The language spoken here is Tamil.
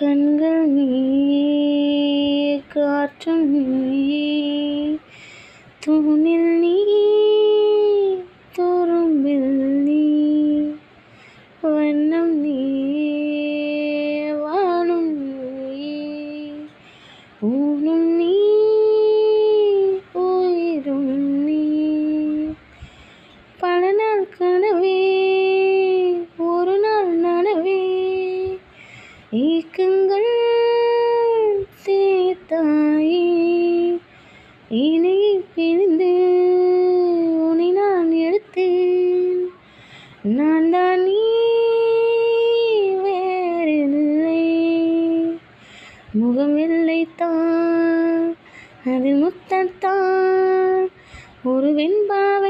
கண்கள் நீயே காற்றும் நீயே தூணில் நீ துரும்பில் நீ வண்ணம் நீயே வானும் நீயே ஊனும் நீ உயிரும் நீ பல நாள் கனவே ஒரு நாள் நனவே ஏக்கங்கள் தீர்த்தாயே இணையை பிரிந்து உன்னை நான் எடுத்தேன் நான் தான் நீ வேறில்லை முகம் வெள்ளைத்தான் அதில் முத்தத்தான் ஒரு வெண்பாவை